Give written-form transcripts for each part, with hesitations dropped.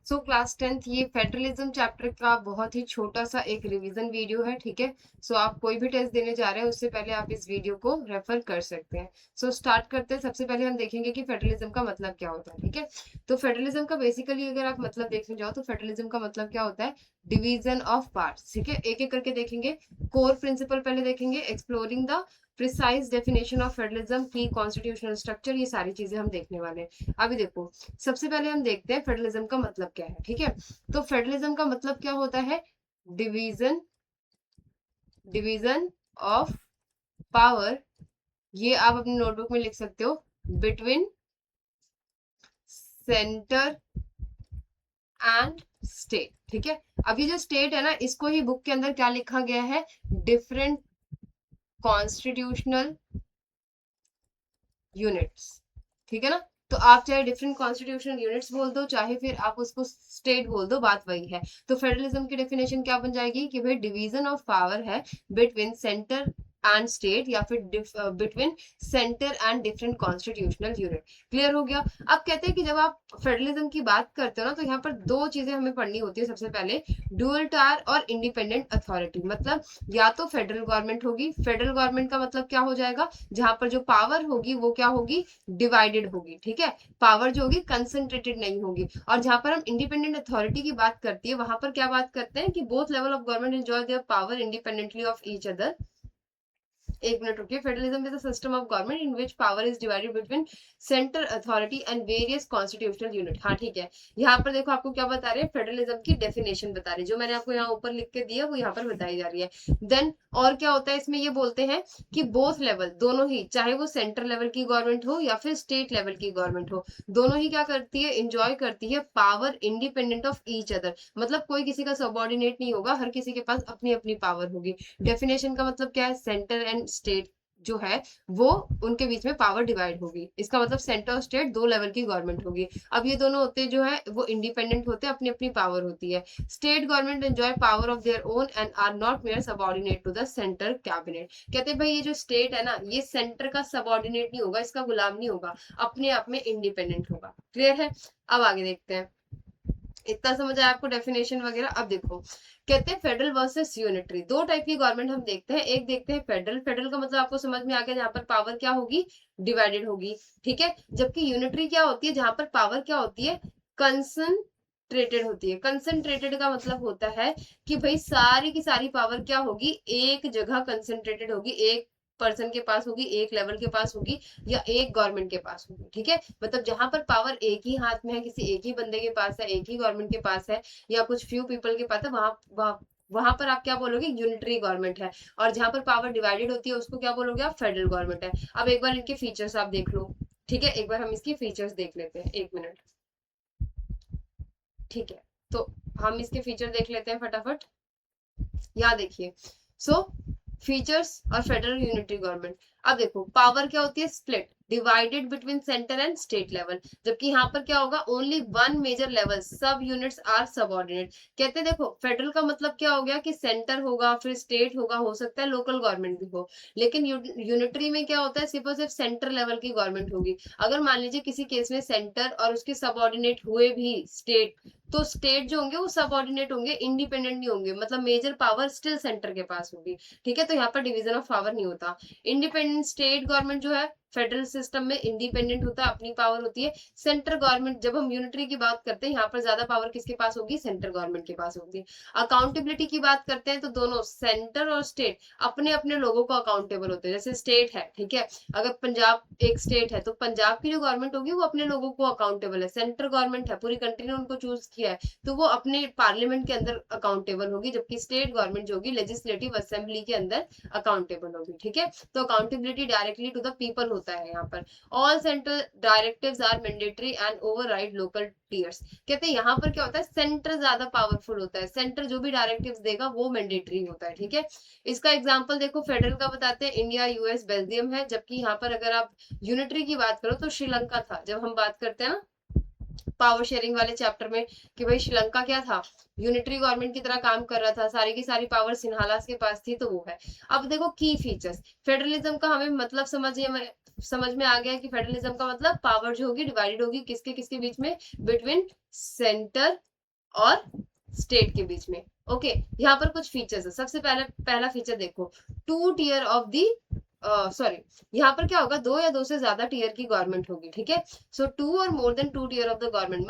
So class 10th ये federalism chapter का बहुत ही छोटा सा एक रिवीजन वीडियो है, ठीक है। सो आप कोई भी टेस्ट देने जा रहे हैं उससे पहले आप इस वीडियो को रेफर कर सकते हैं। सो स्टार्ट करते हैं। सबसे पहले हम देखेंगे कि फेडरलिज्म का मतलब क्या होता है, ठीक है। तो फेडरलिज्म का बेसिकली अगर आप मतलब देखने जाओ तो फेडरलिज्म का मतलब क्या होता है, डिवीजन ऑफ पार्ट्स, ठीक है। एक एक करके देखेंगे। कोर प्रिंसिपल पहले देखेंगे, exploring the precise definition of federalism की कॉन्स्टिट्यूशनल स्ट्रक्चर, ये सारी चीजें हम देखने वाले हैं। अभी देखो, सबसे पहले हम देखते हैं फेडरलिज्म का मतलब क्या है, ठीक है। तो फेडरलिज्म का मतलब क्या होता है, डिवीजन डिवीजन ऑफ पावर। ये आप अपनी नोटबुक में लिख सकते हो, बिटवीन सेंटर एंड स्टेट, ठीक है। अब ये जो स्टेट है ना, इसको ही बुक के अंदर क्या लिखा गया है, डिफरेंट कॉन्स्टिट्यूशनल यूनिट्स, ठीक है ना। तो आप चाहे डिफरेंट कॉन्स्टिट्यूशनल यूनिट्स बोल दो, चाहे फिर आप उसको स्टेट बोल दो, बात वही है। तो फेडरलिज्म की डेफिनेशन क्या बन जाएगी कि भाई डिवीजन ऑफ पावर है बिटवीन सेंटर एंड स्टेट, या फिर between centre and different constitutional unit. Clear हो गया। अब कहते हैं कि जब आप फेडरलिज्म की बात करते हो ना, तो यहाँ पर दो चीजें हमें पढ़नी होती है। सबसे पहले डुअल टायर और इंडिपेंडेंट अथॉरिटी, मतलब या तो फेडरल गवर्नमेंट होगी, फेडरल गवर्नमेंट का मतलब क्या हो जाएगा, जहां पर जो पावर होगी वो क्या होगी, डिवाइडेड होगी, ठीक है। पावर जो होगी कंसंट्रेटेड नहीं होगी। और जहां पर हम इंडिपेंडेंट अथॉरिटी की बात करती है, वहां पर क्या बात करते हैं कि both level of government enjoy their power independently of each other. एक मिनट रुकिए। Federalism is a system of government in which power is divided between centre authority and various constitutional unit. हाँ ठीक है। यहाँ पर देखो आपको क्या बता रहे हैं, फेडरलिज्म की डेफिनेशन बता रहे हैं, जो मैंने आपको यहाँ ऊपर लिख के दिया वो यहाँ पर बताई जा रही है। देन और क्या होता है इसमें, ये बोलते हैं कि बोथ लेवल, दोनों ही, चाहे वो सेंटर लेवल की गवर्नमेंट हो या फिर स्टेट लेवल की गवर्नमेंट हो, दोनों ही क्या करती है, इंजॉय करती है power independent of each other. मतलब कोई किसी का सबॉर्डिनेट नहीं होगा, हर किसी के पास अपनी अपनी पावर होगी। डेफिनेशन का मतलब क्या है, सेंटर एंड स्टेट जो है वो, उनके बीच में पावर डिवाइड होगी। इसका मतलब सेंटर और स्टेट दो लेवल की गवर्नमेंट होगी। अब ये दोनों होते जो है वो इंडिपेंडेंट होते हैं, अपनी अपनी पावर होती है। State government enjoy power of their own and are not mere subordinate to the centre cabinet. कहते हैं भाई ये जो स्टेट है ना, ये सेंटर का सबॉर्डिनेट नहीं होगा, इसका गुलाम नहीं होगा, अपने आप में इंडिपेंडेंट होगा। क्लियर है। अब आगे देखते हैं। इतना समझ आया आपको डेफिनेशन वगैरह। अब देखो, कहते हैं फेडरल वर्सेस यूनिटरी, दो टाइप की गवर्नमेंट हम देखते हैं। एक देखते हैं फेडरल, फेडरल का मतलब आपको समझ में आ गया, जहां पर पावर क्या होगी, डिवाइडेड होगी, ठीक है। जबकि यूनिटरी क्या होती है, जहां पर पावर क्या होती है, कंसंट्रेटेड होती है। कंसंट्रेटेड का मतलब होता है कि भाई सारी की सारी पावर क्या होगी, एक जगह कंसंट्रेटेड होगी, एक पर्सन के पास होगी, एक लेवल के पास होगी, या एक गवर्नमेंट के पास होगी, ठीक है। मतलब जहां पर पावर एक ही हाथ में है, किसी एक ही बंदे के पास है, एक ही गवर्नमेंट के पास है, या कुछ फ्यू पीपल के पास है, वहां पर आप क्या बोलोगे, यूनिटरी गवर्नमेंट है। और जहां पर पावर डिवाइडेड होती है उसको क्या बोलोगे आप, फेडरल गवर्नमेंट है। अब एक बार इनके फीचर्स आप देख लो, ठीक है। एक बार हम इसकी फीचर्स देख लेते हैं, एक मिनट, ठीक है। तो हम इसके फीचर देख लेते हैं फटाफट। यहाँ देखिए। सो फीचर्स और फेडरल यूनिटरी गवर्नमेंट। अब देखो पावर क्या होती है, split, divided between centre and state level. जबकि यहाँ पर क्या होगा, ओनली वन मेजर लेवल, सब यूनिट्स आर सबऑर्डिनेट। कहते हैं देखो फेडरल का मतलब क्या हो गया कि सेंटर होगा, फिर स्टेट होगा, हो सकता है लोकल गवर्नमेंट भी हो। लेकिन यूनिटरी में क्या होता है, सिर्फ और सिर्फ सेंटर लेवल की गवर्नमेंट होगी। अगर मान लीजिए किसी केस में सेंटर और उसके सबऑर्डिनेट हुए भी स्टेट, तो स्टेट जो होंगे वो सबऑर्डिनेट होंगे, इंडिपेंडेंट नहीं होंगे, मतलब मेजर पावर स्टिल सेंटर के पास होगी, ठीक है। तो यहाँ पर डिवीजन ऑफ पावर नहीं होता। इंडिपेंडेंट स्टेट गवर्नमेंट जो है फेडरल सिस्टम में इंडिपेंडेंट होता है, अपनी पावर होती है। सेंटर गवर्नमेंट, जब हम यूनिटरी की बात करते हैं, यहाँ पर ज्यादा पावर किसके पास होगी, सेंटर गवर्नमेंट के पास होगी। अकाउंटेबिलिटी की बात करते हैं तो दोनों सेंटर और स्टेट अपने अपने लोगों को अकाउंटेबल होते हैं। जैसे स्टेट है, ठीक है, अगर पंजाब एक स्टेट है तो पंजाब की जो गवर्नमेंट होगी वो अपने लोगों को अकाउंटेबल है। सेंटर गवर्नमेंट है, पूरी कंट्री ने उनको चूज किया है, तो वो अपने पार्लियामेंट के अंदर अकाउंटेबल होगी। जबकि स्टेट गवर्नमेंट जो होगी लेजिस्लेटिव असेंबली के अंदर अकाउंटेबल होगी, ठीक है। तो accountability directly to the people होता है यहाँ पर। All central directives are mandatory and override local tiers. कहते हैं यहाँ पर क्या होता है, सेंटर ज्यादा पावरफुल होता है, सेंटर जो भी डायरेक्टिव्स देगा वो मैंडेटरी होता है, ठीक है। इसका एग्जांपल देखो, फेडरल का बताते हैं, इंडिया, यूएस, बेल्जियम है। जबकि यहाँ पर अगर आप यूनिटरी की बात करो तो श्रीलंका था। जब हम बात करते हैं ना पावर शेयरिंग वाले चैप्टर में, कि भाई श्रीलंका क्या था, यूनिटरी गवर्नमेंट की तरह काम कर रहा था, सारी की सारी पावर सिन्हालास के पास थी, तो वो है। अब देखो की फीचर्स, फेडरलिज्म का हमें मतलब समझ में आ गया कि फेडरलिज्म का मतलब पावर जो होगी डिवाइडेड होगी, किसके किसके बीच में, बिटवीन सेंटर और स्टेट के बीच में। ओके, यहाँ पर कुछ फीचर्स है। सबसे पहला फीचर देखो, 2 tier ऑफ दी सॉरी, यहाँ पर क्या होगा, 2 या 2 से ज्यादा टीयर की गवर्नमेंट होगी, ठीक है। सो 2 और more than 2 tier of the government,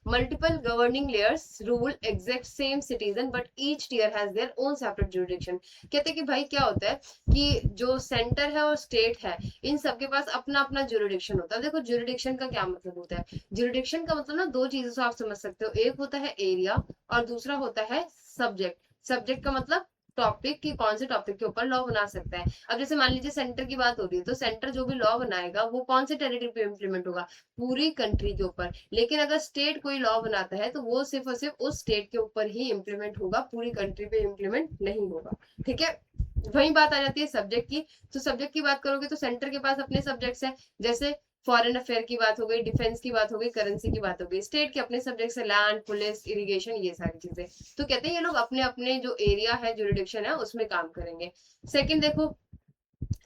multiple governing layers rule exact same citizen but each tier has their own separate jurisdiction. कहते हैं कि भाई क्या होता है कि जो सेंटर है और स्टेट है, इन सबके पास अपना अपना जुरिडिक्शन होता है। देखो जुरिडिक्शन का क्या मतलब होता है, जुरिडिक्शन का मतलब ना दो चीजों से आप समझ सकते हो, एक होता है एरिया और दूसरा होता है सब्जेक्ट। सब्जेक्ट का मतलब टॉपिक की, कौन से टॉपिक के ऊपर लॉ बना सकता है। अब जैसे मान लीजिए सेंटर की बात हो रही है, तो सेंटर जो भी लॉ बनाएगा वो कौन से टेरिटरी पे इम्प्लीमेंट होगा, पूरी कंट्री के ऊपर। लेकिन अगर स्टेट कोई लॉ बनाता है तो वो सिर्फ और सिर्फ उस स्टेट के ऊपर ही इम्प्लीमेंट होगा, पूरी कंट्री पे इम्प्लीमेंट नहीं होगा, ठीक है। वही बात आ जाती है सब्जेक्ट की। तो सब्जेक्ट की बात करोगे तो सेंटर के पास अपने सब्जेक्ट्स है, जैसे फॉरेन अफेयर की बात हो गई, डिफेंस की बात हो गई, करेंसी की बात हो गई। स्टेट के अपने सब्जेक्ट्स है, लैंड, पुलिस, इरिगेशन, ये सारी चीजें। तो कहते हैं ये लोग अपने अपने जो एरिया है, जुरिडिक्शन है, उसमें काम करेंगे। सेकंड देखो,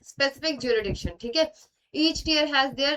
specific jurisdiction, ठीक है। each tier has their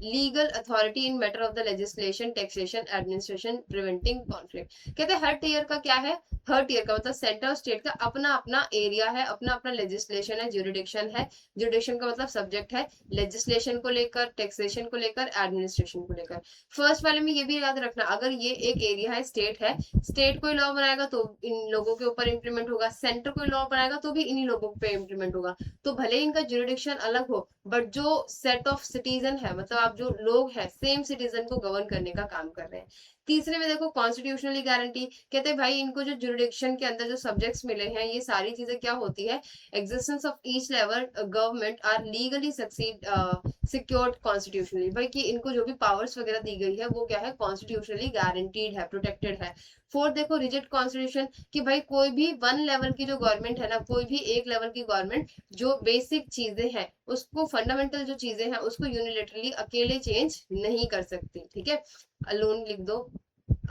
legal authority in matter of the legislation, taxation, administration, preventing conflict। कहते हैं हर टीयर का क्या है, हर टीयर का मतलब सेंटर और स्टेट का अपना अपना एरिया है, अपना अपना लेजिस्लेशन है, जुरिडिक्शन है। जुरिडिक्शन का मतलब सब्जेक्ट है, लेजिस्लेशन को लेकर, टैक्सेशन को लेकर, एडमिनिस्ट्रेशन को लेकर। फर्स्ट वाले में ये भी याद रखना, अगर ये एक एरिया है, स्टेट है, स्टेट कोई लॉ बनाएगा तो इन लोगों के ऊपर इम्प्लीमेंट होगा, सेंटर कोई लॉ बनाएगा तो भी इन्हीं लोगों पे इम्प्लीमेंट होगा। तो भले ही इनका जुरिडिक्शन अलग हो, बट जो सेट ऑफ सिटीजन है, मतलब आप जो लोग हैं, सेम सिटीजन को गवर्न करने का काम कर रहे हैं। तीसरे में देखो कॉन्स्टिट्यूशनली गारंटी। कहते हैं भाई इनको जो जुरिडिक्शन के अंदर जो सब्जेक्ट्स मिले हैं, ये सारी चीजें क्या होती है, existence of each level government are legally secured constitutionally. भाई कि इनको जो भी पावर्स वगैरह दी गई है वो क्या है, कॉन्स्टिट्यूशनली गारंटीड है, प्रोटेक्टेड है। फोर्थ देखो रिजिड कॉन्स्टिट्यूशन, कि भाई कोई भी वन लेवल की जो गवर्नमेंट है ना, कोई भी एक लेवल की गवर्नमेंट जो बेसिक चीजें हैं, उसको फंडामेंटल जो चीजें हैं उसको यूनिलेटरली अकेले चेंज नहीं कर सकती, ठीक है। अलोन लिख दो,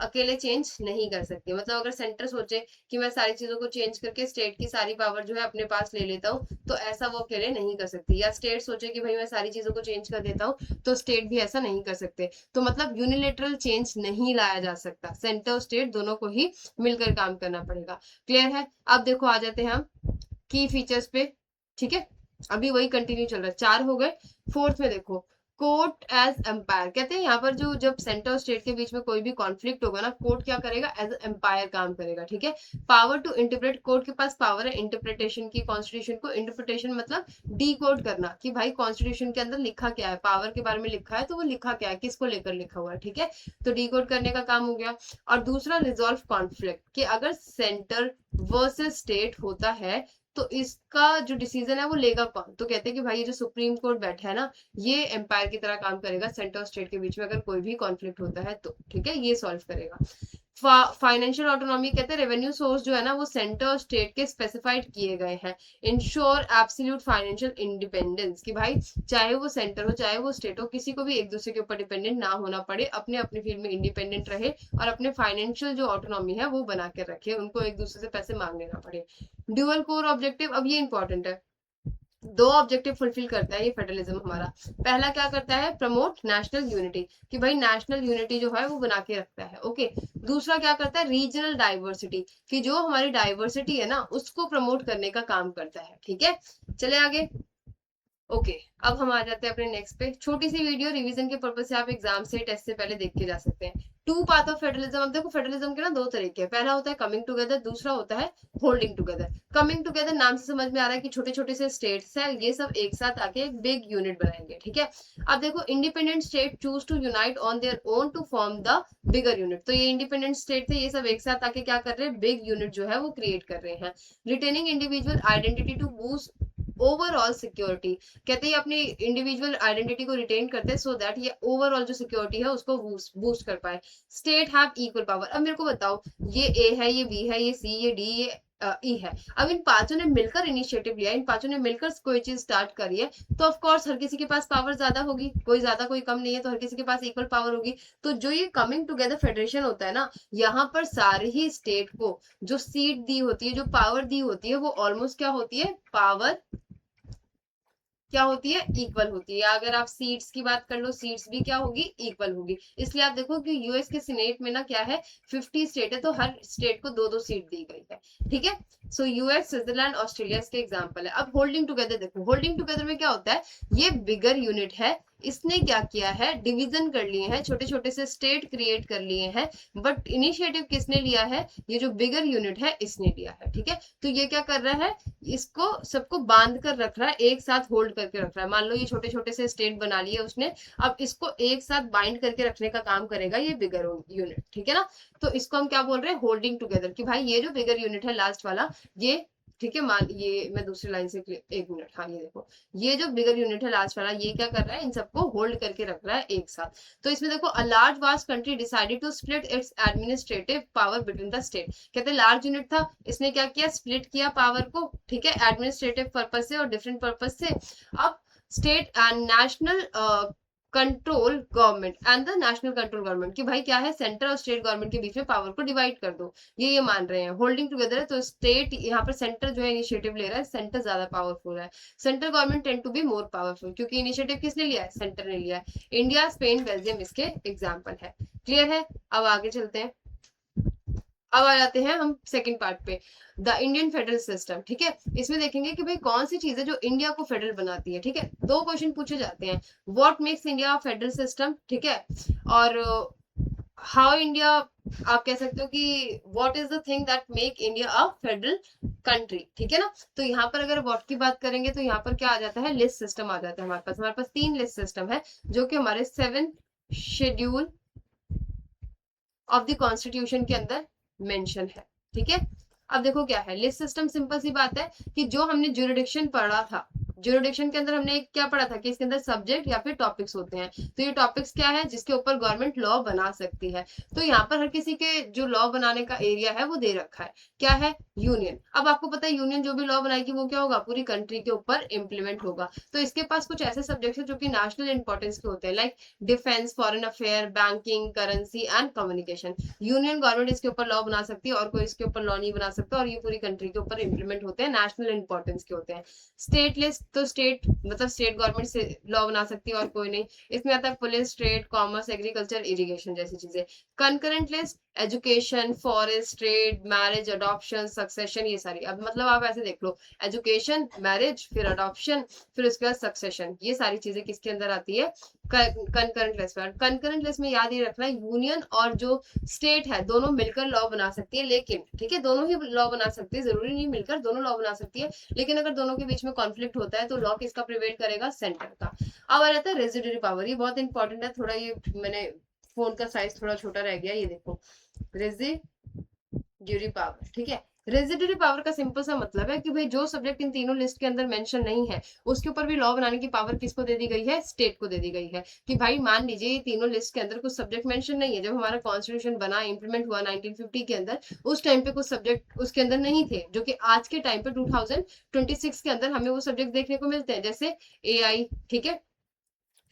अकेले चेंज नहीं कर सकती। मतलब अगर सेंटर सोचे कि मैं सारी चीजों को चेंज करके स्टेट की सारी पावर जो है अपने पास ले लेता हूँ, तो ऐसा वो अकेले नहीं कर सकती। या स्टेट सोचे कि भाई मैं सारी चीजों को चेंज कर देता हूँ, तो स्टेट भी ऐसा नहीं कर सकते। तो मतलब यूनिलेटरल चेंज नहीं लाया जा सकता, सेंटर और स्टेट दोनों को ही मिलकर काम करना पड़ेगा। क्लियर है। अब देखो आ जाते हैं हम की फीचर्स पे, ठीक है। अभी वही कंटिन्यू चल रहा है, 4 हो गए। फोर्थ में देखो कोर्ट एज एम्पायर। कहते हैं यहाँ पर जो जब सेंटर और स्टेट के बीच में कोई भी कॉन्फ्लिक्ट होगा ना, कोर्ट क्या करेगा, एज एम्पायर काम करेगा, ठीक है। पावर टू इंटरप्रेट, कोर्ट के पास पावर है इंटरप्रिटेशन की, कॉन्स्टिट्यूशन को। इंटरप्रिटेशन मतलब डी कोड करना, कि भाई कॉन्स्टिट्यूशन के अंदर लिखा क्या है, पावर के बारे में लिखा है तो वो लिखा क्या है, किसको लेकर लिखा हुआ है, ठीक है। तो डी कोड करने का काम हो गया। और दूसरा रिजॉल्व कॉन्फ्लिक्ट, कि अगर सेंटर वर्सेस स्टेट होता है तो इसका जो डिसीजन है वो लेगा कौन। तो कहते हैं कि भाई ये जो सुप्रीम कोर्ट बैठा है ना, ये एम्पायर की तरह काम करेगा सेंटर और स्टेट के बीच में, अगर कोई भी कॉन्फ्लिक्ट होता है तो, ठीक है, ये सॉल्व करेगा। फाइनेंशियल ऑटोनॉमी, कहते हैं रेवेन्यू सोर्स जो है ना वो सेंटर और स्टेट के स्पेसिफाइड किए गए हैं। इंश्योर एब्सोल्यूट फाइनेंशियल इंडिपेंडेंस, कि भाई चाहे वो सेंटर हो चाहे वो स्टेट हो, किसी को भी एक दूसरे के ऊपर डिपेंडेंट ना होना पड़े, अपने अपने फील्ड में इंडिपेंडेंट रहे और अपने फाइनेंशियल जो ऑटोनॉमी है वो बना के रखे, उनको एक दूसरे से पैसे मांगने ना पड़े। ड्यूअल कोर ऑब्जेक्टिव, अब ये इंपॉर्टेंट है, दो ऑब्जेक्टिव फुलफिल करता है ये फेडरलिज्म हमारा। पहला क्या करता है, प्रमोट नेशनल यूनिटी, कि भाई नेशनल यूनिटी जो है वो बना के रखता है, ओके। दूसरा क्या करता है, रीजनल डाइवर्सिटी, कि जो हमारी डाइवर्सिटी है ना उसको प्रमोट करने का काम करता है, ठीक है। चले आगे। ओके, अब हम आ जाते हैं अपने नेक्स्ट पे। छोटी सी वीडियो रिवीजन के पर्पज से आप एग्जाम से टेस्ट से पहले देख के जा सकते हैं। Two path of federalism. अब देखो फेडरलिज्म के ना दो तरीके हैं, पहला होता है कमिंग टुगेदर, दूसरा होता है होल्डिंग टुगेदर। कमिंग टुगेदर नाम से समझ में आ रहा है कि छोटे छोटे से स्टेट्स हैं, ये सब एक साथ आके एक बिग यूनिट बनाएंगे, ठीक है। अब देखो independent state choose to unite on their own to form the bigger unit. तो ये इंडिपेंडेंट स्टेट थे, ये सब एक साथ आके क्या कर रहे हैं, बिग यूनिट जो है वो क्रिएट कर रहे हैं। Retaining individual identity to boost overall security, कहते हैं अपनी इंडिविजुअल आइडेंटिटी को रिटेन करते हैं सो दैट ये ओवरऑल जो सिक्योरिटी है उसको बूस्ट कर पाए। State have equal power. अब मेरे को बताओ, ये ए है, ये बी है, ये सी, ये डी, ये ई है। अब इन पांचों ने मिलकर इनिशिएटिव लिया, इन पांचों ने मिलकर कोई चीज स्टार्ट करी है, तो ऑफ कोर्स हर किसी के पास पावर ज्यादा होगी, कोई ज्यादा कोई कम नहीं है, तो हर किसी के पास इक्वल पावर होगी। तो जो ये कमिंग टुगेदर फेडरेशन होता है ना, यहाँ पर सारे ही स्टेट को जो सीट दी होती है, जो पावर दी होती है, वो ऑलमोस्ट क्या होती है, पावर क्या होती है, इक्वल होती है। या अगर आप सीट्स की बात कर लो, सीट्स भी क्या होगी, इक्वल होगी। इसलिए आप देखो कि यूएस के सीनेट में ना क्या है, 50 स्टेट है, तो हर स्टेट को दो दो सीट दी गई है, ठीक है। सो यूएस, स्विट्जरलैंड, ऑस्ट्रेलिया इसके एग्जाम्पल है। अब होल्डिंग टुगेदर देखो, होल्डिंग टुगेदर में क्या होता है, ये बिगर यूनिट है, इसने क्या किया है, डिवीजन कर लिए हैं, छोटे छोटे से स्टेट क्रिएट कर लिए हैं, बट इनिशिएटिव किसने लिया है, ये जो बिगर यूनिट है इसने लिया है, ठीक है। तो ये क्या कर रहा है, इसको सबको बांध कर रख रहा है, एक साथ होल्ड करके रख रहा है। मान लो ये छोटे छोटे से स्टेट बना लिए उसने, अब इसको एक साथ बाइंड करके रखने का काम करेगा ये बिगर यूनिट, ठीक है ना। तो इसको हम क्या बोल रहे हैं, होल्डिंग टुगेदर, कि भाई ये जो बिगर यूनिट है लास्ट वाला, ये, ठीक है, मान ये मैं दूसरी लाइन से, एक मिनट, हाँ ये देखो, ये जो बिगर यूनिट है लास्ट वाला, ये क्या कर रहा है, इन सबको होल्ड करके रख रहा है एक साथ। तो इसमें देखो, a large vast country decided to split its administrative power between the state. कहते हैं लार्ज यूनिट था, इसने क्या किया, स्प्लिट किया पावर को, ठीक है, एडमिनिस्ट्रेटिव पर्पज से और डिफरेंट पर्पज से। अब state and national control government and the national control government, कि भाई क्या है, सेंटर और स्टेट गवर्नमेंट के बीच में पावर को डिवाइड कर दो, ये मान रहे हैं। होल्डिंग टुगेदर है, तो स्टेट यहाँ पर, सेंटर जो है इनिशिएटिव ले रहा है, सेंटर ज्यादा पावरफुल है। Central government tend to be more powerful, क्योंकि इनिशिएटिव किसने लिया है, सेंटर ने लिया है। इंडिया, स्पेन, बेल्जियम इसके एग्जाम्पल है। क्लियर है, अब आगे चलते हैं। अब आ जाते हैं हम सेकंड पार्ट पे, द इंडियन फेडरल सिस्टम, ठीक है। इसमें देखेंगे कि भाई कौन सी चीजें जो इंडिया को फेडरल बनाती है, ठीक है। दो क्वेश्चन पूछे जाते हैं, what makes India federal system, ठीक है, और हाउ इंडिया, आप कह सकते हो कि what is the thing that make India a federal country, ठीक है ना। तो यहाँ पर अगर व्हाट की बात करेंगे तो यहाँ पर क्या आ जाता है, लिस्ट सिस्टम आ जाता है हमारे पास तीन लिस्ट सिस्टम है, जो कि हमारे 7 शेड्यूल ऑफ द कॉन्स्टिट्यूशन के अंदर मेंशन है, ठीक है। अब देखो क्या है लिस्ट सिस्टम, सिंपल सी बात है कि जो हमने ज्यूरिडिक्शन पढ़ा था, ज्यूरिडिक्शन के अंदर हमने क्या पढ़ा था कि इसके अंदर सब्जेक्ट या फिर टॉपिक्स होते हैं। तो ये टॉपिक्स क्या है, जिसके ऊपर गवर्नमेंट लॉ बना सकती है। तो यहाँ पर हर किसी के जो लॉ बनाने का एरिया है वो दे रखा है, क्या है, यूनियन। अब आपको पता है यूनियन जो भी लॉ बनाएगी वो क्या होगा, पूरी कंट्री के ऊपर इम्प्लीमेंट होगा। तो इसके पास कुछ ऐसे सब्जेक्ट है जो कि नेशनल इंपॉर्टेंस के होते हैं, like defence, foreign affair, banking, currency and communication. Union government इसके ऊपर लॉ बना सकती है और कोई इसके ऊपर लॉ नहीं बना सकता, और ये पूरी कंट्री के ऊपर इंप्लीमेंट होते हैं, नेशनल इंपॉर्टेंस के होते हैं। स्टेट लिस्ट, तो स्टेट मतलब स्टेट गवर्नमेंट से लॉ बना सकती है और कोई नहीं। इसमें आता है police, trade, commerce, agriculture, irrigation जैसी चीजें। Concurrent list, education, forest, trade, marriage, adoption, succession, ये सारी। अब मतलब आप ऐसे देख लो, एजुकेशन, मैरिज, फिर अडॉप्शन, फिर उसके बाद सक्सेशन, ये सारी चीजें किसके अंदर आती है, कंकरेंट लिस्ट में। कंकरेंट लिस्ट में याद ये रखना, यूनियन और जो स्टेट है दोनों मिलकर लॉ बना सकती है, लेकिन ठीक है, दोनों ही लॉ बना सकती है, जरूरी नहीं मिलकर दोनों लॉ बना सकती है, लेकिन अगर दोनों के बीच में कॉन्फ्लिक्ट होता है तो लॉ किसका प्रिवेल करेगा, सेंटर का। अब आ जाता है रेजिडरी पावर, ये बहुत इंपॉर्टेंट है थोड़ा, ये मैंने फोन का साइज थोड़ा छोटा रह गया, ये देखो, रेजिडरी पावर, ठीक है। रेजिडरी पावर का सिंपल सा मतलब है कि भाई जो सब्जेक्ट इन तीनों लिस्ट के अंदर मेंशन नहीं है, उसके ऊपर भी लॉ बनाने की पावर किसको दे दी गई है, स्टेट को दे दी गई है। कि भाई मान लीजिए ये तीनों लिस्ट के अंदर कुछ सब्जेक्ट मेंशन नहीं है, जब हमारा कॉन्स्टिट्यूशन बना, इंप्लीमेंट हुआ 1950 के अंदर, उस टाइम पे कुछ सब्जेक्ट उसके अंदर नहीं थे, जो कि आज के टाइम पे 2026 के अंदर हमें वो सब्जेक्ट देखने को मिलते हैं, जैसे एआई, ठीक है,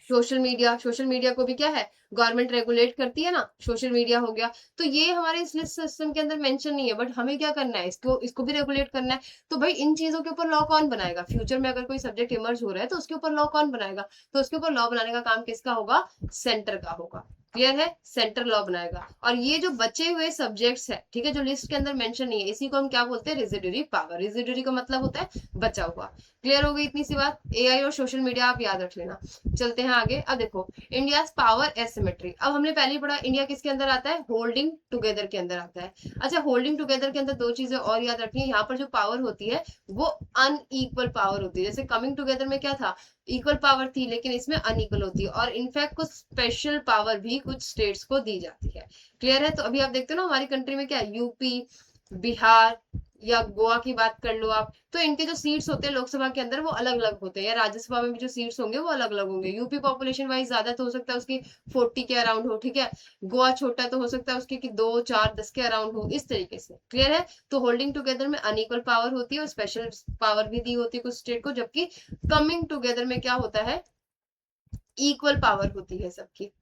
सोशल मीडिया। सोशल मीडिया को भी क्या है, गवर्नमेंट रेगुलेट करती है ना, सोशल मीडिया हो गया। तो ये हमारे इस लिस्ट सिस्टम के अंदर मेंशन नहीं है, बट हमें क्या करना है, इसको इसको भी रेगुलेट करना है। तो भाई इन चीजों के ऊपर लॉ कौन बनाएगा, फ्यूचर में अगर कोई सब्जेक्ट इमर्ज हो रहा है तो उसके ऊपर लॉ कौन बनाएगा, तो उसके ऊपर लॉ बनाने का काम किसका होगा, सेंटर का होगा। क्लियर है, सेंटर लॉ बनाएगा। और ये जो बचे हुए सब्जेक्ट्स है, ठीक है, जो लिस्ट के अंदर मेंशन नहीं है, इसी को हम क्या बोलते हैं, रेजिडरी पावर। रेजिडरी का मतलब होता है बचा हुआ। क्लियर हो गई इतनी सी बात, एआई और सोशल मीडिया आप याद रख लेना। चलते हैं आगे। अब देखो, इंडिया पावर एसिमेट्री, अब हमने पहले ही पढ़ा, इंडिया किसके अंदर आता है, होल्डिंग टुगेदर के अंदर आता है। अच्छा, होल्डिंग टुगेदर के अंदर दो चीजें और याद रखनी है, यहाँ पर जो पावर होती है वो अनइक्वल पावर होती है। जैसे कमिंग टुगेदर में क्या था, इक्वल पावर थी, लेकिन इसमें अनइक्वल होती है, और इनफैक्ट कुछ स्पेशल पावर भी कुछ स्टेट्स को दी जाती है। क्लियर है, तो अभी आप देखते हो ना हमारी कंट्री में क्या है, यूपी, बिहार या गोवा की बात कर लो आप, तो इनके जो सीट्स होते हैं लोकसभा के अंदर वो अलग अलग होते हैं, या राज्यसभा में भी जो सीट्स होंगे वो अलग अलग होंगे। यूपी पॉपुलेशन वाइज ज्यादा तो हो सकता है उसकी 40 के अराउंड हो, ठीक है। गोवा छोटा तो हो सकता है उसके कि 2, 4, 10 के अराउंड हो, इस तरीके से। क्लियर है, तो होल्डिंग टुगेदर में अनइक्वल पावर होती है और स्पेशल पावर भी दी होती है कुछ स्टेट को, जबकि कमिंग टुगेदर में क्या होता है, इक्वल पावर होती है सबकी।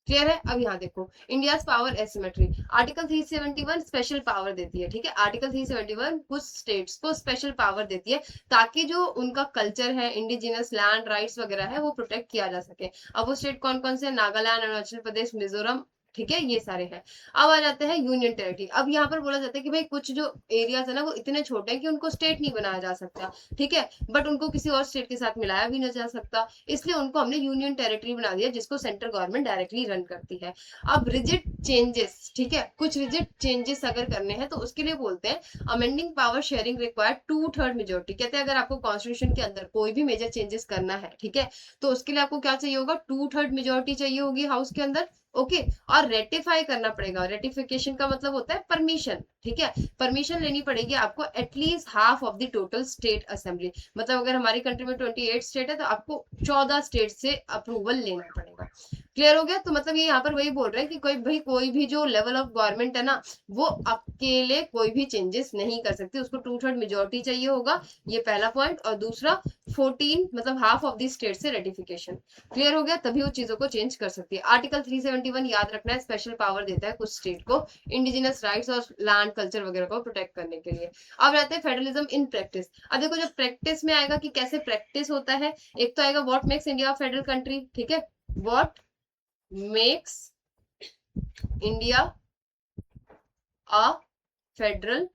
क्लियर है। अब यहाँ देखो India's power asymmetry, article 371 special power देती है, ठीक है। आर्टिकल 371 कुछ स्टेट्स को स्पेशल पावर देती है ताकि जो उनका कल्चर है, इंडिजिनस लैंड राइट्स वगैरह है, वो प्रोटेक्ट किया जा सके। अब वो स्टेट कौन कौन से, नागालैंड, अरुणाचल प्रदेश, मिजोरम, ठीक है, ये सारे हैं। अब आ जाते हैं यूनियन टेरिटरी। अब यहाँ पर बोला जाता है कि भाई कुछ जो एरियाज है ना वो इतने छोटे हैं कि उनको स्टेट नहीं बनाया जा सकता, ठीक है, बट उनको किसी और स्टेट के साथ मिलाया भी नहीं जा सकता, इसलिए उनको हमने यूनियन टेरिटरी बना दिया जिसको सेंट्रल गवर्नमेंट डायरेक्टली रन करती है। अब रिजिड चेंजेस, ठीक है, कुछ रिजिड चेंजेस अगर करने हैं तो उसके लिए बोलते हैं amending power sharing required 2/3 majority. कहते हैं अगर आपको कॉन्स्टिट्यूशन के अंदर कोई भी मेजर चेंजेस करना है, ठीक है, तो उसके लिए आपको क्या चाहिए होगा, 2/3 मेजोरिटी चाहिए होगी हाउस के अंदर, ओके। और रेटिफाई करना पड़ेगा, रेटिफिकेशन का मतलब होता है परमिशन, ठीक है, परमिशन लेनी पड़ेगी आपको at least half of the total state assembly. मतलब अगर हमारी कंट्री में 28 स्टेट है तो आपको 14 स्टेट से अप्रूवल लेना पड़ेगा। क्लियर हो गया। तो मतलब ये यहाँ पर वही बोल रहे हैं कि कोई भी जो लेवल ऑफ गवर्नमेंट है ना वो अकेले कोई भी चेंजेस नहीं कर सकती, उसको 2/3 मेजोरिटी चाहिए होगा, ये पहला पॉइंट। और दूसरा 14 मतलब हाफ ऑफ द स्टेट से रेटिफिकेशन। क्लियर हो गया, तभी वो चीजों को चेंज कर सकती है। आर्टिकल 371 याद रखना है, स्पेशल पावर देता है कुछ स्टेट को इंडिजिनस राइट्स और लैंड कल्चर वगैरह को प्रोटेक्ट करने के लिए। अब रहते हैं फेडरलिज्म इन प्रैक्टिस। अब देखो जब प्रैक्टिस में आएगा कि कैसे प्रैक्टिस होता है, एक तो आएगा what makes India federal country, ठीक है, what makes India a federal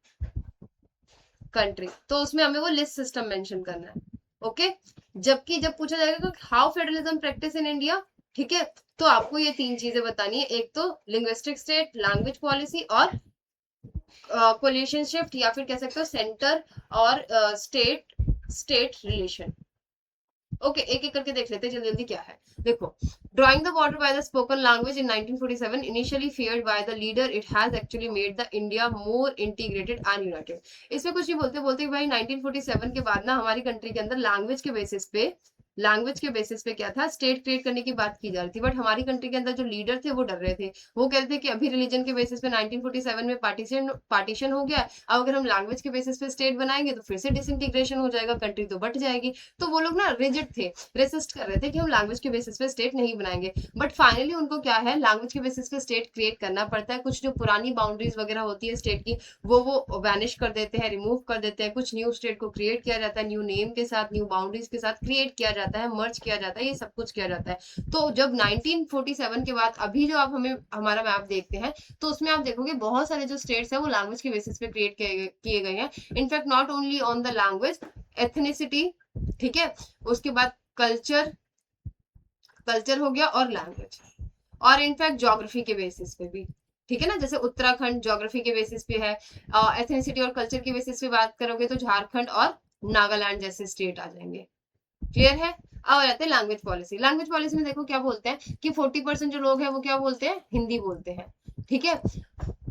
country, तो उसमें हमें वो लिस्ट सिस्टम मेंशन करना है, ओके। जबकि जब पूछा जाएगा how federalism practice in India, ठीक है, तो आपको ये तीन चीजें बतानी है, एक तो लिंग्विस्टिक स्टेट, लैंग्वेज पॉलिसी और कोलिशन शिफ्ट, या फिर कह सकते हो सेंटर और स्टेट स्टेट रिलेशन। ओके एक एक करके देख लेते हैं जल्दी जल्दी क्या है। देखो drawing the border by the spoken language in 1947 initially feared by the leader, it has actually made the India more integrated and united। इसमें कुछ नहीं बोलते, बोलते कि भाई 1947 के बाद ना हमारी कंट्री के अंदर लैंग्वेज के बेसिस पे क्या था, स्टेट क्रिएट करने की बात की जा रही थी, बट हमारी कंट्री के अंदर जो लीडर थे वो डर रहे थे। वो कहते थे कि अभी रिलीजन के बेसिस पे 1947 में पार्टीशन हो गया, अब अगर हम लैंग्वेज के बेसिस पे स्टेट बनाएंगे तो फिर से डिसइंटीग्रेशन हो जाएगा, कंट्री तो बट जाएगी। तो वो लोग ना रिजिड थे, रेसिस्ट कर रहे थे कि हम लैंग्वेज के बेसिस पे स्टेट नहीं बनाएंगे, बट फाइनली उनको क्या है, लैंग्वेज के बेसिस पे स्टेट क्रिएट करना पड़ता है। कुछ जो पुरानी बाउंड्रीज वगैरह होती है स्टेट की वो वैनिश कर देते हैं, रिमूव कर देते हैं, कुछ न्यू स्टेट को क्रिएट किया जाता है, न्यू नेम के साथ, न्यू बाउंड्रीज के साथ क्रिएट किया जाता है, मर्ज किया जाता है, ये सब कुछ किया जाता है। तो जब 1947 के बाद अभी जो आप हमें हमारा मैप देखते हैं तो उसमें आप देखोगे बहुत सारे जो स्टेट्स हैं वो लैंग्वेज के बेसिस पे क्रिएट किए गए हैं। In fact not only on the language, ethnicity, ठीक है, उसके बाद कल्चर हो गया और लैंग्वेज, और इनफैक्ट ज्योग्राफी के बेसिस पे भी, ठीक है ना, जैसे उत्तराखंड ज्योग्राफी के बेसिस पे है, एथनिसिटी और कल्चर के बेसिस पे बात करोगे तो झारखंड और नागालैंड जैसे स्टेट आ जाएंगे। क्लियर है। अब आ जाते हैं लैंग्वेज पॉलिसी। लैंग्वेज पॉलिसी में देखो क्या बोलते हैं कि 40% जो लोग हैं वो क्या बोलते हैं, हिंदी बोलते हैं, ठीक है।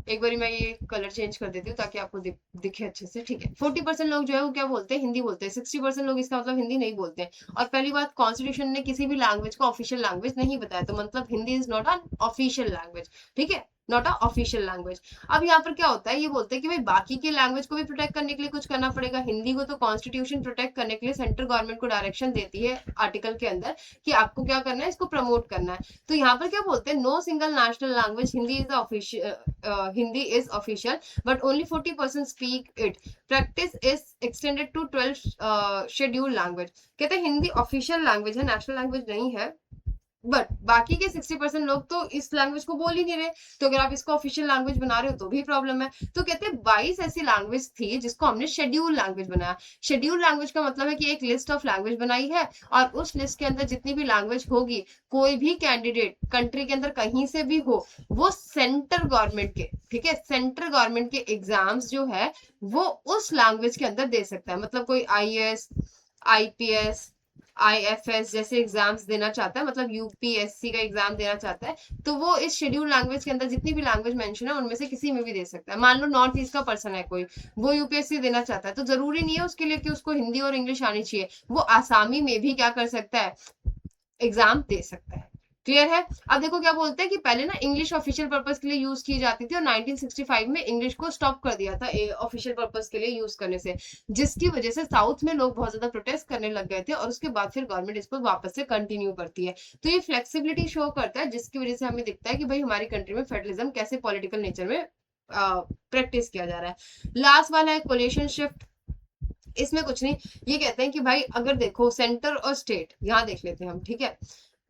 एक बार मैं ये कलर चेंज कर देती हूँ ताकि आपको दिखे अच्छे से, ठीक है। 40% लोग जो है वो क्या बोलते हैं, हिंदी बोलते हैं, 60% लोग इसका मतलब हिंदी नहीं बोलते हैं। और पहली बात, कॉन्स्टिट्यूशन ने किसी भी लैंग्वेज को ऑफिशियल लैंग्वेज नहीं बताया, तो मतलब Hindi is not an official language, ठीक है, नॉट अ ऑफिशियल लैंग्वेज। अब यहाँ पर क्या होता है, ये बोलते हैं कि भाई बाकी के लैंग्वेज को भी प्रोटेक्ट करने के लिए कुछ करना पड़ेगा। हिंदी को तो कॉन्स्टिट्यूशन प्रोटेक्ट करने के लिए सेंट्रल गवर्नमेंट को डायरेक्शन देती है आर्टिकल के अंदर कि आपको क्या करना है, इसको प्रमोट करना है। तो यहाँ पर क्या बोलते हैं, no single national language Hindi is official but only 40% speak it, practice is extended to 12 schedule language. कहते हैं हिंदी ऑफिशियल लैंग्वेज है, नेशनल लैंग्वेज नहीं है, बट बाकी के 60% लोग तो इस लैंग्वेज को बोल ही नहीं रहे, तो अगर आप इसको ऑफिशियल लैंग्वेज बना रहे हो तो भी प्रॉब्लम है। तो कहते हैं 22 ऐसी लैंग्वेज थी जिसको हमने शेड्यूल लैंग्वेज बनाया। शेड्यूल लैंग्वेज का मतलब है कि एक लिस्ट ऑफ लैंग्वेज बनाई है और उस लिस्ट के अंदर जितनी भी लैंग्वेज होगी, कोई भी कैंडिडेट कंट्री के अंदर कहीं से भी हो, वो सेंट्रल गवर्नमेंट के, ठीक है, सेंट्रल गवर्नमेंट के एग्जाम्स जो है वो उस लैंग्वेज के अंदर दे सकता है। मतलब कोई IAS, IPS, IFS जैसे एग्जाम्स देना चाहता है, मतलब UPSC का एग्जाम देना चाहता है, तो वो इस शेड्यूल लैंग्वेज के अंदर जितनी भी लैंग्वेज मेंशन है उनमें से किसी में भी दे सकता है। मान लो नॉर्थ ईस्ट का पर्सन है कोई, वो UPSC देना चाहता है, तो जरूरी नहीं है उसके लिए कि उसको हिंदी और इंग्लिश आनी चाहिए, वो आसामी में भी क्या कर सकता है, एग्जाम दे सकता है। क्लियर है। अब देखो क्या बोलते हैं कि पहले ना इंग्लिश ऑफिशियल पर्पस के लिए यूज की जाती थी और 1965 में इंग्लिश को स्टॉप कर दिया था ऑफिशियल पर्पस के लिए यूज करने से, जिसकी वजह से साउथ में लोग बहुत ज्यादा प्रोटेस्ट करने लग गए थे और उसके बाद फिर गवर्नमेंट इसको वापस से कंटिन्यू करती है। तो ये फ्लेक्सिबिलिटी शो करता है, जिसकी वजह से हमें दिखता है कि भाई हमारी कंट्री में फेडरलिज्म कैसे पॉलिटिकल नेचर में प्रैक्टिस किया जा रहा है। लास्ट वाला है कोलिशन शिफ्ट। इसमें कुछ नहीं, ये कहते हैं कि भाई अगर देखो सेंटर और स्टेट, यहाँ देख लेते हैं हम, ठीक है।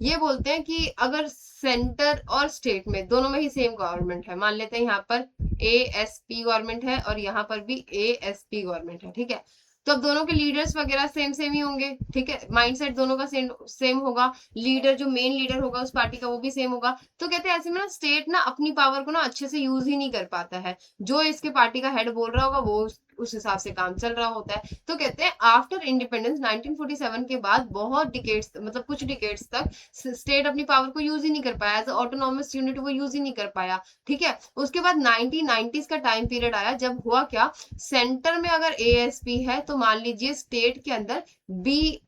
ये बोलते हैं कि अगर सेंटर और स्टेट में दोनों में ही सेम गवर्नमेंट है, मान लेते हैं यहाँ पर एएसपी गवर्नमेंट है और यहाँ पर भी एएसपी गवर्नमेंट है, ठीक है। तो अब दोनों के लीडर्स वगैरह सेम सेम ही होंगे, ठीक है, माइंडसेट दोनों का सेम सेम होगा, लीडर जो मेन लीडर होगा उस पार्टी का वो भी सेम होगा। तो कहते हैं ऐसे में ना स्टेट ना अपनी पावर को ना अच्छे से यूज ही नहीं कर पाता है, जो इसके पार्टी का हेड बोल रहा होगा वो उस हिसाब से काम चल रहा होता है। तो कहते हैं आफ्टर इंडिपेंडेंस 1947 के बाद बहुत डिकेड्स, मतलब कुछ डिकेड्स तक स्टेट अपनी पावर को यूज ही नहीं कर पाया, एज ऑटोनॉमस यूनिट वो यूज ही नहीं कर पाया, ठीक है। उसके बाद 1990s का टाइम पीरियड आया, जब हुआ क्या, सेंटर में अगर एएसपी है तो मान लीजिए स्टेट के अंदर बी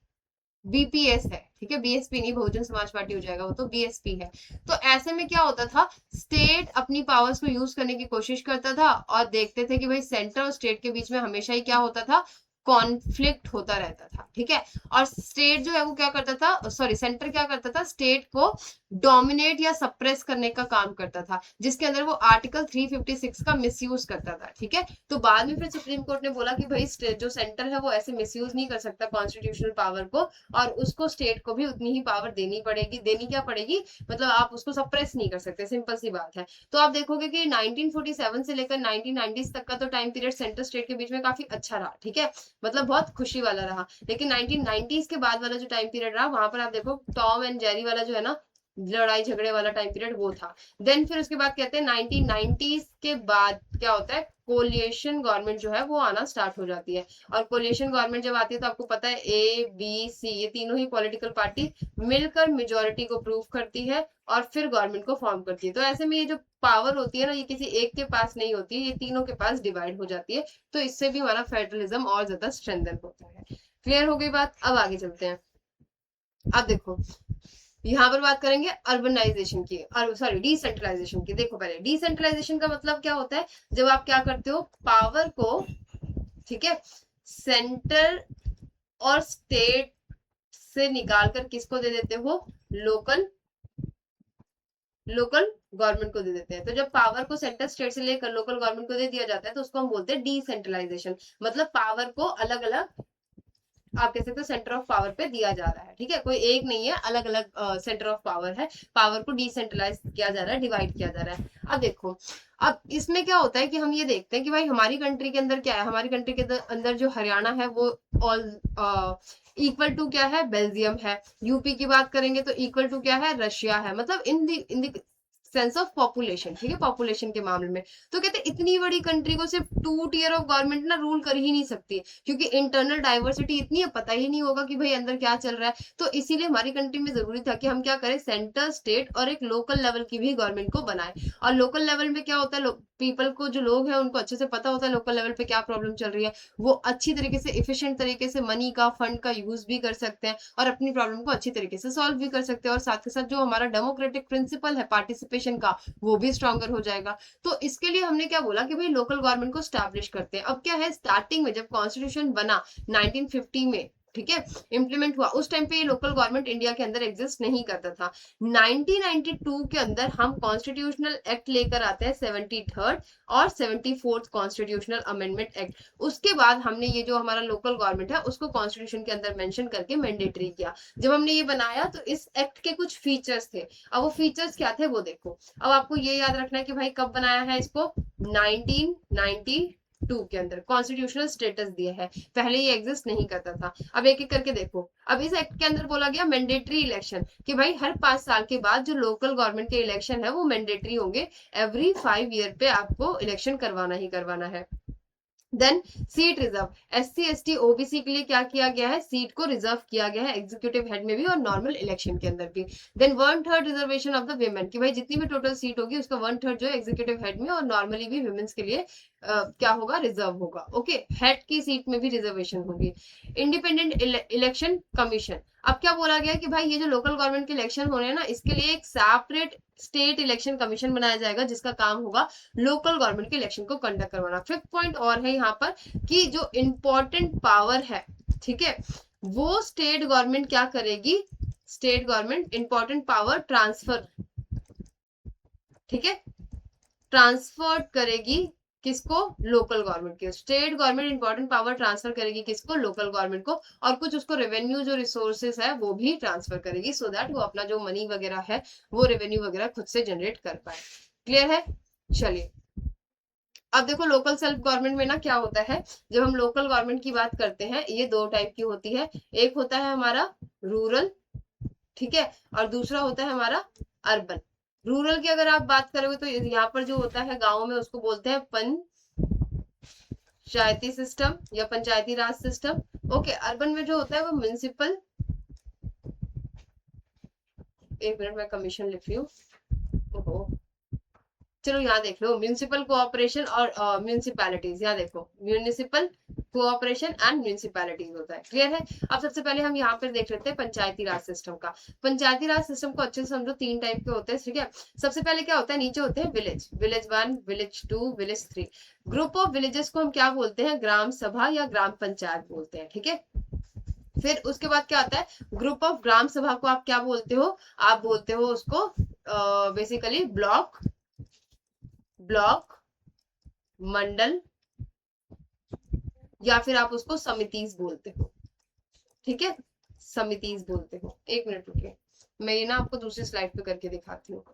बीपीएस है, ठीक है, बीएसपी नहीं, बहुजन समाज पार्टी हो जाएगा वो, तो बीएसपी है। तो ऐसे में क्या होता था, स्टेट अपनी पावर्स को यूज करने की कोशिश करता था और देखते थे कि भाई सेंटर और स्टेट के बीच में हमेशा ही क्या होता था, कॉन्फ्लिक्ट होता रहता था, ठीक है। और स्टेट जो है वो क्या करता था, सॉरी सेंटर क्या करता था, स्टेट को डोमिनेट या सप्रेस करने का काम करता था, जिसके अंदर वो आर्टिकल 356 का मिसयूज करता था, ठीक है। तो बाद में फिर सुप्रीम कोर्ट ने बोला कि भाई जो सेंटर है वो ऐसे मिसयूज नहीं कर सकता कॉन्स्टिट्यूशनल पावर को, और उसको स्टेट को भी उतनी ही पावर देनी पड़ेगी, देनी क्या पड़ेगी, मतलब आप उसको सप्रेस नहीं कर सकते, सिंपल सी बात है। तो आप देखोगे कि 1947 से लेकर 1990s तक का तो टाइम पीरियड सेंटर स्टेट के बीच में काफी अच्छा रहा, ठीक है, मतलब बहुत खुशी वाला रहा। लेकिन 1990s के बाद वाला जो टाइम पीरियड रहा, वहां पर आप देखो टॉम एंड जेरी वाला जो है ना, लड़ाई झगड़े वाला टाइम पीरियड वो था। देन फिर उसके बाद कहते हैं 1990s के बाद क्या होता है, कोलिएशन गवर्नमेंट जो है वो आना स्टार्ट हो जाती है। और कोलिएशन गवर्नमेंट जब आती है तो आपको पता है ए बी सी ये तीनों ही पॉलिटिकल पार्टी मिलकर मेजोरिटी को प्रूव करती है और फिर गवर्नमेंट को फॉर्म करती है। तो ऐसे में ये जो पावर होती है ना, ये किसी एक के पास नहीं होती है, ये तीनों के पास डिवाइड हो जाती है। तो इससे भी हमारा फेडरलिज्म और ज्यादा स्ट्रेंथन होता है। क्लियर हो गई बात, अब आगे चलते हैं। अब देखो यहाँ पर बात करेंगे अर्बनाइजेशन की, सॉरी डिसेंट्रलाइजेशन की। देखो पहले डिसेंट्रलाइजेशन का मतलब क्या होता है, जब आप क्या करते हो, पावर को, ठीक है, सेंटर और स्टेट से निकाल कर किसको दे देते हो, लोकल लोकल गवर्नमेंट को दे देते हैं। तो जब पावर को सेंटर स्टेट से लेकर लोकल गवर्नमेंट को दे दिया जाता है तो उसको हम बोलते हैं डिसेंट्रलाइजेशन, मतलब पावर को अलग अलग, आप कह सकते हो सेंटर ऑफ पावर पे दिया जा रहा है, ठीक है, कोई एक नहीं है, अलग अलग सेंटर ऑफ पावर है, पावर को डिसेंट्रलाइज किया जा रहा है, डिवाइड किया जा रहा है। अब देखो, अब इसमें क्या होता है कि हम ये देखते हैं कि भाई हमारी कंट्री के अंदर क्या है, हमारी कंट्री के अंदर जो हरियाणा है वो ऑल इक्वल टू क्या है, बेल्जियम है। यूपी की बात करेंगे तो इक्वल टू क्या है, रशिया है, मतलब इन दी सेंस ऑफ पॉपुलेशन, ठीक है, पॉपुलेशन के मामले में। तो कहते हैं इतनी बड़ी कंट्री को सिर्फ 2 टियर ऑफ गवर्नमेंट ना रूल कर ही नहीं सकती, क्योंकि इंटरनल डाइवर्सिटी इतनी है, पता ही नहीं होगा कि भाई अंदर क्या चल रहा है। तो इसीलिए हमारी कंट्री में जरूरी था कि हम क्या करें, सेंटर स्टेट और एक लोकल लेवल की भी गवर्नमेंट को बनाए। और लोकल लेवल में क्या होता है, पीपल को, जो लोग हैं उनको अच्छे से पता होता है लोकल लेवल पे क्या प्रॉब्लम चल रही है, वो अच्छी तरीके से इफिशिएंट तरीके से मनी का, फंड का यूज भी कर सकते हैं और अपनी प्रॉब्लम को अच्छी तरीके से सॉल्व भी कर सकते हैं। और साथ के साथ जो हमारा डेमोक्रेटिक प्रिंसिपल है पार्टिसिपेशन का, वो भी स्ट्रॉन्गर हो जाएगा। तो इसके लिए हमने क्या बोला कि भाई लोकल गवर्नमेंट को स्टैब्लिश करते हैं। अब क्या है, स्टार्टिंग में जब कॉन्स्टिट्यूशन बना 1950 में, ठीक है, इंप्लीमेंट हुआ, उस टाइम पे ये लोकल गवर्नमेंट इंडिया के अंदर एग्जिस्ट नहीं करता था। 1992 के अंदर हम कॉन्स्टिट्यूशनल एक्ट लेकर आते हैं, 73rd और 74th कॉन्स्टिट्यूशनल अमेंडमेंट एक्ट। उसके बाद हमने ये जो हमारा लोकल गवर्नमेंट है उसको कॉन्स्टिट्यूशन के अंदर मेंशन करके मैंडेटरी किया। जब हमने ये बनाया तो इस एक्ट के कुछ फीचर्स थे। अब वो फीचर्स क्या थे वो देखो। अब आपको ये याद रखना है कि भाई कब बनाया है इसको, 1992 के अंदर कॉन्स्टिट्यूशनल स्टेटस दिया है, पहले ये एग्जिस्ट नहीं करता था। अब एक एक करके देखो। अब इस एक्ट के अंदर बोला गया मैंडेटरी इलेक्शन, कि भाई हर 5 साल के बाद जो लोकल गवर्नमेंट के इलेक्शन है वो मैंडेटरी होंगे, एवरी 5 ईयर पे आपको इलेक्शन करवाना ही करवाना है। Then seat reserve, SC ST OBC के लिए क्या किया गया है, सीट को रिजर्व किया गया है एग्जीक्यूटिव हेड में भी और नॉर्मल इलेक्शन के अंदर भी। Then 1/3 reservation of the women, कि भाई जितनी भी टोटल सीट होगी उसका 1/3 जो है एग्जीक्यूटिव हेड में और नॉर्मली भी वुमेन्स के लिए क्या होगा, रिजर्व होगा। ओके, हेड की सीट में भी रिजर्वेशन होगी। इंडिपेंडेंट इलेक्शन कमीशन, अब क्या बोला गया कि भाई ये जो लोकल गवर्नमेंट के इलेक्शन हो रहे हैं ना, इसके लिए एक सेपरेट स्टेट इलेक्शन कमीशन बनाया जाएगा जिसका काम होगा लोकल गवर्नमेंट के इलेक्शन को कंडक्ट करवाना। फिफ्थ पॉइंट और है यहाँ पर कि जो इंपॉर्टेंट पावर है, ठीक है, वो स्टेट गवर्नमेंट क्या करेगी, state government important power transfer, ठीक है, ट्रांसफर करेगी किसको, लोकल गवर्नमेंट के। State government important power transfer करेगी किसको, लोकल गवर्नमेंट को, और कुछ उसको रेवेन्यू जो रिसोर्सेस है वो भी ट्रांसफर करेगी, सो दैट वो अपना जो मनी वगैरह है वो रेवेन्यू वगैरह खुद से जनरेट कर पाए। क्लियर है? चलिए, अब देखो लोकल सेल्फ गवर्नमेंट में ना क्या होता है, जब हम लोकल गवर्नमेंट की बात करते हैं ये दो टाइप की होती है। एक होता है हमारा रूरल, ठीक है, और दूसरा होता है हमारा अर्बन। रूरल की अगर आप बात करोगे तो यहाँ पर जो होता है गाँव में उसको बोलते हैं पंचायती सिस्टम या पंचायती राज सिस्टम। ओके, अर्बन में जो होता है वो म्युनिसिपल, एक मिनट मैं कमीशन लिख रही हूँ, ओहो, चलो यहाँ देख लो, म्यूनिसिपल कोऑपरेशन और म्यूनिसिपैलिटीज, यहाँ देखो म्यूनिसिपल कोऑपरेशन एंड म्यूनिसिपैलिटीज होता है। क्लियर है? अब सबसे पहले हम यहाँ पर देख लेते हैं पंचायती राज सिस्टम का। पंचायती राज सिस्टम को अच्छे से समझो, तीन टाइप के होते हैं, ठीक है। सबसे पहले क्या होता है, नीचे होते हैं village, village 1, village 2, village 3। Group of villages को हम क्या बोलते हैं, ग्राम सभा या ग्राम पंचायत बोलते हैं, ठीक है। फिर उसके बाद क्या आता है, ग्रुप ऑफ ग्राम सभा को आप क्या बोलते हो, आप बोलते हो उसको बेसिकली ब्लॉक, ब्लॉक, मंडल, या फिर आप उसको समितिज बोलते हो, ठीक है, समितिज बोलते हो। एक मिनट रुकिए, मैं ये ना आपको दूसरी स्लाइड पे करके दिखाती हूँ,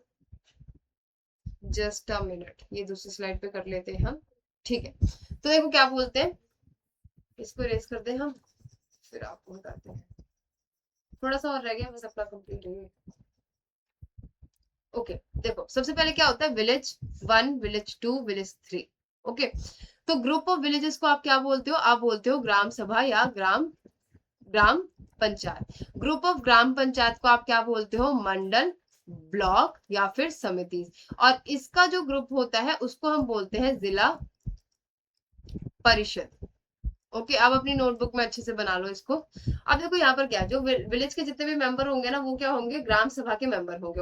जस्ट अ मिनट, ये दूसरी स्लाइड पे कर लेते हैं हम, ठीक है। तो देखो क्या बोलते हैं, इसको इरेज करते हैं हम, फिर आपको बताते हैं। थोड़ा सा और रह गया बस अपना कंप्लीट हो गया। ओके, देखो सबसे पहले क्या होता है, विलेज 1, विलेज 2, विलेज 3। ओके, तो ग्रुप ऑफ विलेजेस को आप क्या बोलते हो, आप बोलते हो ग्राम सभा या ग्राम ग्राम panchayat. Group of gram panchayat को आप क्या बोलते हो, मंडल, ब्लॉक या फिर समिति। और इसका जो ग्रुप होता है उसको हम बोलते हैं जिला परिषद। ओके, अब अपनी नोटबुक में अच्छे से बना लो इसको। अब देखो यहाँ पर क्या है, जो विलेज के जितने भी मेंबर होंगे ना वो क्या होंगे, ग्राम सभा के मेंबर होंगे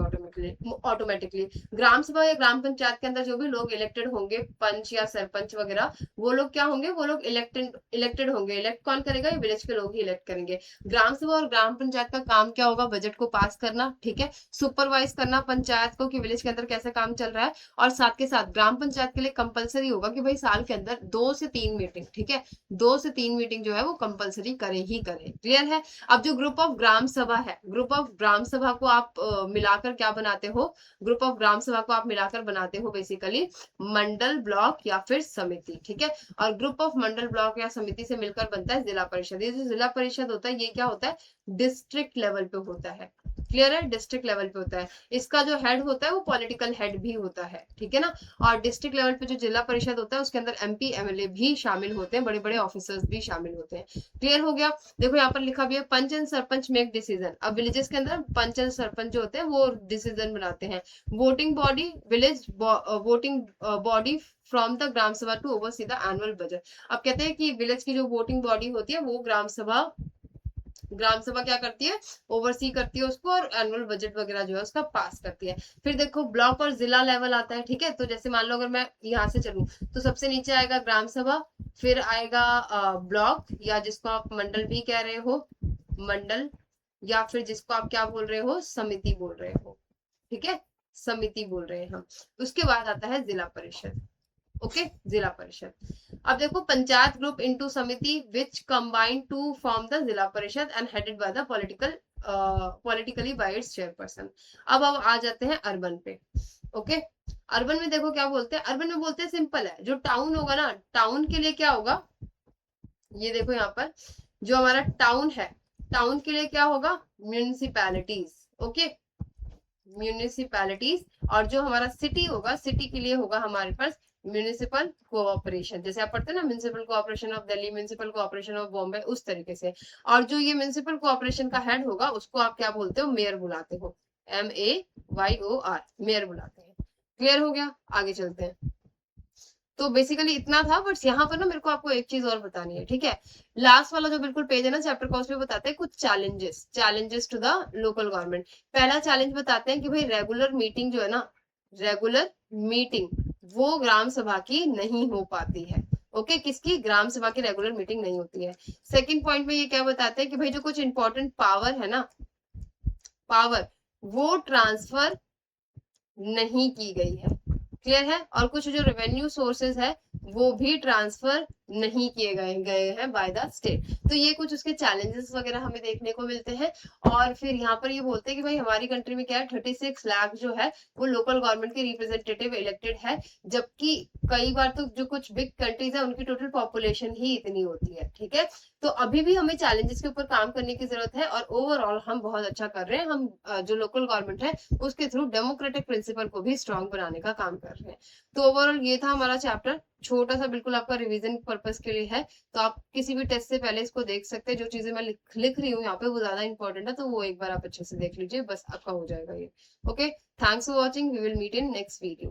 ऑटोमेटिकली। ग्राम सभा या ग्राम पंचायत के अंदर जो भी लोग इलेक्टेड होंगे, पंच या सरपंच वगैरह, वो लोग क्या होंगे, वो लोग इलेक्टेड होंगे। इलेक्ट कौन करेगा, ये विलेज के लोग ही इलेक्ट करेंगे। ग्राम सभा और ग्राम पंचायत का काम क्या होगा, बजट को पास करना, ठीक है, सुपरवाइज करना पंचायत को कि विलेज के अंदर कैसा काम चल रहा है। और साथ के साथ ग्राम पंचायत के लिए कंपलसरी होगा कि भाई साल के अंदर 2 से 3 मीटिंग, ठीक है, 2 से 3 मीटिंग जो है वो कंपलसरी करे ही करे। क्लियर है? अब जो ग्रुप ऑफ ग्राम सभा है, ग्रुप ऑफ ग्राम सभा को आप मिलाकर क्या बनाते हो, ग्रुप ऑफ ग्राम सभा को आप मिलाकर बनाते हो बेसिकली मंडल, ब्लॉक या फिर समिति, ठीक है। और ग्रुप ऑफ मंडल, ब्लॉक या समिति से मिलकर बनता है जिला परिषद। ये जो जिला परिषद होता है ये क्या होता है, डिस्ट्रिक्ट लेवल पे होता है। क्लियर है? डिस्ट्रिक्ट लेवल पे होता है। इसका जो हेड होता है वो पॉलिटिकल हेड भी होता है, ठीक है ना। और डिस्ट्रिक्ट लेवल पे जो जिला परिषद होता है उसके अंदर एमपी एमएलए भी शामिल होते हैं, बड़े बड़े ऑफिसर्स भी शामिल होते हैं। क्लियर हो गया? देखो यहाँ पर लिखा भी है, punch and sarpanch make decision. अब विलेजेस के अंदर पंच एंड सरपंच जो होते हैं वो डिसीजन बनाते हैं। Voting body, village voting body from the Gram Sabha to oversee the annual budget. अब कहते हैं कि विलेज की जो वोटिंग बॉडी होती है वो ग्राम सभा क्या करती है, ओवरसी करती है उसको, और एनुअल बजट वगैरह जो है उसका पास करती है। फिर देखो ब्लॉक और जिला लेवल आता है, ठीक है। तो जैसे मान लो अगर मैं यहाँ से चलूं तो सबसे नीचे आएगा ग्राम सभा, फिर आएगा ब्लॉक या जिसको आप मंडल भी कह रहे हो, मंडल, या फिर जिसको आप क्या बोल रहे हो, समिति बोल रहे हो, ठीक है, समिति बोल रहे हैं हम। उसके बाद आता है जिला परिषद। ओके, जिला परिषद। अब देखो, पंचायत ग्रुप इनटू समिति विच कंबाइन टू फॉर्म द जिला परिषद and headed by the politically bye it's chairperson. अब आ जाते हैं अर्बन पे। ओके, अर्बन में देखो क्या बोलते हैं, अर्बन में बोलते हैं सिंपल है, जो टाउन होगा ना, टाउन के लिए क्या होगा, ये देखो यहाँ पर जो हमारा टाउन है, टाउन के लिए क्या होगा, म्यूनिसिपैलिटीज। ओके, म्यूनिसिपैलिटीज, और जो हमारा सिटी होगा, सिटी के लिए होगा हमारे पास म्यूनिसिपल कोऑपरेशन, जैसे आप पढ़ते हैं ना municipal cooperation of Delhi, municipal cooperation of Bombay, उस तरीके से। और जो ये म्यूनिसिपल कोऑपरेशन का हेड होगा उसको आप क्या बोलते हो, मेयर बुलाते हो, MAYOR, मेयर बुलाते हैं। क्लियर हो गया, आगे चलते हैं। तो बेसिकली इतना था, बट यहाँ पर ना मेरे को आपको एक चीज और बतानी है, ठीक है। लास्ट वाला जो बिल्कुल पेज है ना चैप्टर कॉस्ट में, बताते हैं कुछ challenges to the local government. पहला चैलेंज बताते हैं कि भाई रेगुलर मीटिंग जो है ना, रेगुलर मीटिंग वो ग्राम सभा की नहीं हो पाती है। ओके, किसकी, ग्राम सभा की रेगुलर मीटिंग नहीं होती है। सेकंड पॉइंट में ये क्या बताते हैं कि भाई जो कुछ इंपॉर्टेंट पावर है ना, पावर वो ट्रांसफर नहीं की गई है। क्लियर है। और कुछ जो रेवेन्यू सोर्सेज है वो भी ट्रांसफर नहीं किए गए हैं बाय द स्टेट। तो ये कुछ उसके चैलेंजेस वगैरह हमें देखने को मिलते हैं। और फिर यहाँ पर ये बोलते हैं कि भाई हमारी कंट्री में क्या है, 36 लाख जो है वो लोकल गवर्नमेंट के रिप्रेजेंटेटिव इलेक्टेड है, जबकि कई बार तो जो कुछ बिग कंट्रीज है उनकी टोटल पॉपुलेशन ही इतनी होती है, ठीक है। तो अभी भी हमें चैलेंजेस के ऊपर काम करने की जरूरत है, और ओवरऑल हम बहुत अच्छा कर रहे हैं। हम जो लोकल गवर्नमेंट है उसके थ्रू डेमोक्रेटिक प्रिंसिपल को भी स्ट्रॉन्ग बनाने का काम कर रहे हैं। तो ओवरऑल ये था हमारा चैप्टर, छोटा सा बिल्कुल आपका रिवीजन पर्पस के लिए है। तो आप किसी भी टेस्ट से पहले इसको देख सकते हैं। जो चीजें मैं लिख रही हूँ यहाँ पे वो ज्यादा इंपॉर्टेंट है, तो वो एक बार आप अच्छे से देख लीजिए, बस आपका हो जाएगा ये। Okay, thanks for watching, we will meet in next video.